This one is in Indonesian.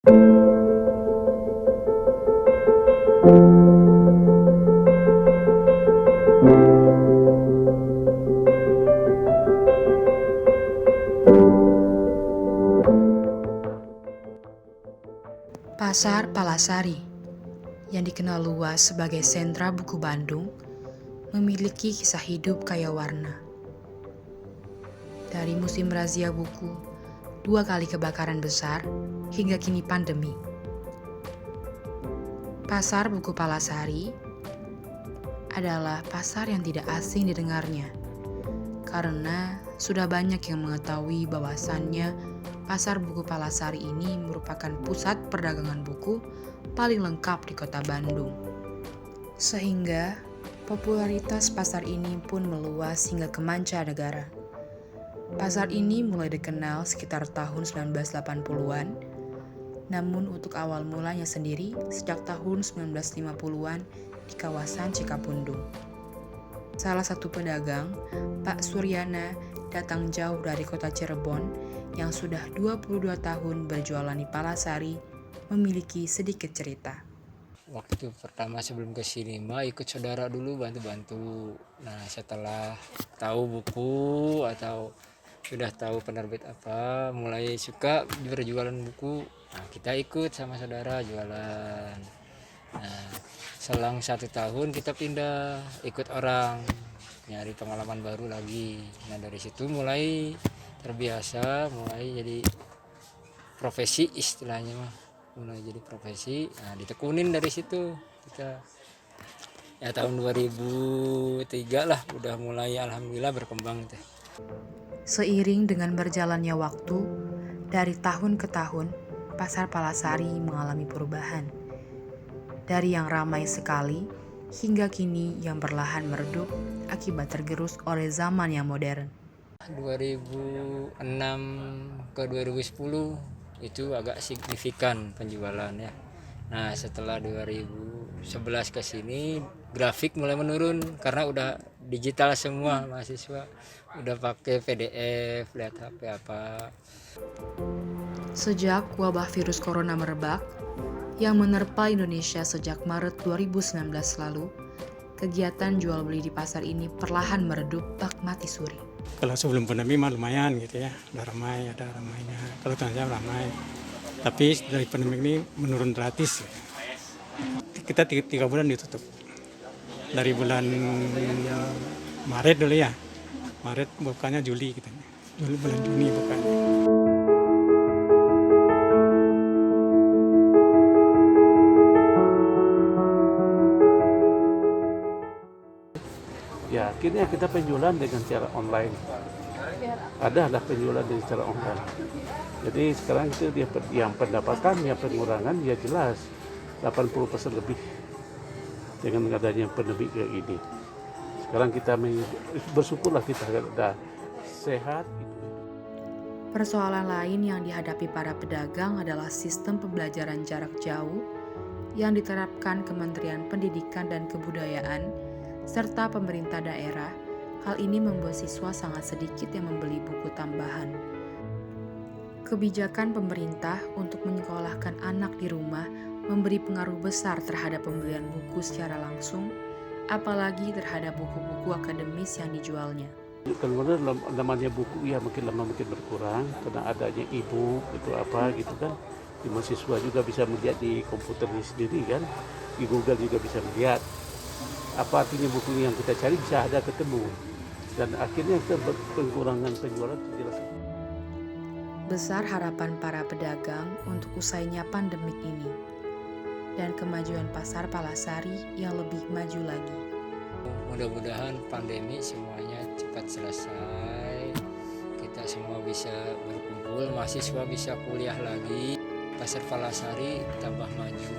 Pasar Palasari, yang dikenal luas sebagai sentra buku Bandung, memiliki kisah hidup kaya warna. Dari musim razia buku, 2 kali kebakaran besar, hingga kini pandemi. Pasar Buku Palasari adalah pasar yang tidak asing didengarnya, karena sudah banyak yang mengetahui bahwasannya Pasar Buku Palasari ini merupakan pusat perdagangan buku paling lengkap di kota Bandung. Sehingga popularitas pasar ini pun meluas hingga ke mancanegara. Pasar ini mulai dikenal sekitar tahun 1980-an, namun untuk awal mulanya sendiri sejak tahun 1950-an di kawasan Cikapundung. Salah satu pedagang, Pak Suryana, datang jauh dari kota Cirebon yang sudah 22 tahun berjualan di Palasari, memiliki sedikit cerita. Waktu pertama sebelum ke sini mah ikut saudara dulu bantu-bantu. Nah setelah tahu buku atau sudah tahu penerbit apa, mulai suka berjualan buku. Nah kita ikut sama saudara jualan. Nah selang 1 tahun kita pindah ikut orang, nyari pengalaman baru lagi. Nah dari situ mulai terbiasa, mulai jadi profesi istilahnya mah, mulai jadi profesi. Nah ditekunin dari situ kita ya tahun 2003 lah udah mulai alhamdulillah berkembang teh. Seiring dengan berjalannya waktu, dari tahun ke tahun, Pasar Palasari mengalami perubahan. Dari yang ramai sekali, hingga kini yang perlahan meredup akibat tergerus oleh zaman yang modern. 2006 ke 2010 itu agak signifikan penjualan ya. Nah setelah 2011 ke sini grafik mulai menurun karena udah digital semua, mahasiswa udah pakai PDF, lihat HP apa. Sejak wabah virus corona merebak yang menerpa Indonesia sejak Maret 2019 lalu, kegiatan jual beli di pasar ini perlahan meredup bak mati suri. Kalau sebelum pandemi mah lumayan gitu ya, udah ramai, ada ramainya. Kalau tahun ramai, tapi dari pandemi ini menurun drastis. Kita 3 bulan ditutup. Dari bulan Maret dulu ya, Maret bukanya Juli gitu. Dulu bulan Juni bukanya. Ya, akhirnya kita penjualan dengan cara online. Ada penjualan dengan cara online. Jadi sekarang itu yang pendapatan, yang pengurangan ya jelas 80% lebih dengan adanya pandemi kayak gini. Sekarang kita bersyukurlah kita sudah sehat. Persoalan lain yang dihadapi para pedagang adalah sistem pembelajaran jarak jauh yang diterapkan Kementerian Pendidikan dan Kebudayaan serta pemerintah daerah. Hal ini membuat siswa sangat sedikit yang membeli buku tambahan. Kebijakan pemerintah untuk menyekolahkan anak di rumah memberi pengaruh besar terhadap pembelian buku secara langsung, apalagi terhadap buku-buku akademis yang dijualnya. Kemudian namanya buku ya makin lama makin berkurang karena adanya e-book itu apa gitu kan. Di mahasiswa juga bisa melihat di komputernya sendiri kan, di Google juga bisa melihat apa artinya buku yang kita cari bisa ada ketemu, dan akhirnya kita pengurangan penjualan itu jelas. Besar harapan para pedagang untuk usainya pandemik ini dan kemajuan Pasar Palasari yang lebih maju lagi. Mudah-mudahan pandemi semuanya cepat selesai, kita semua bisa berkumpul, mahasiswa bisa kuliah lagi, Pasar Palasari tambah maju.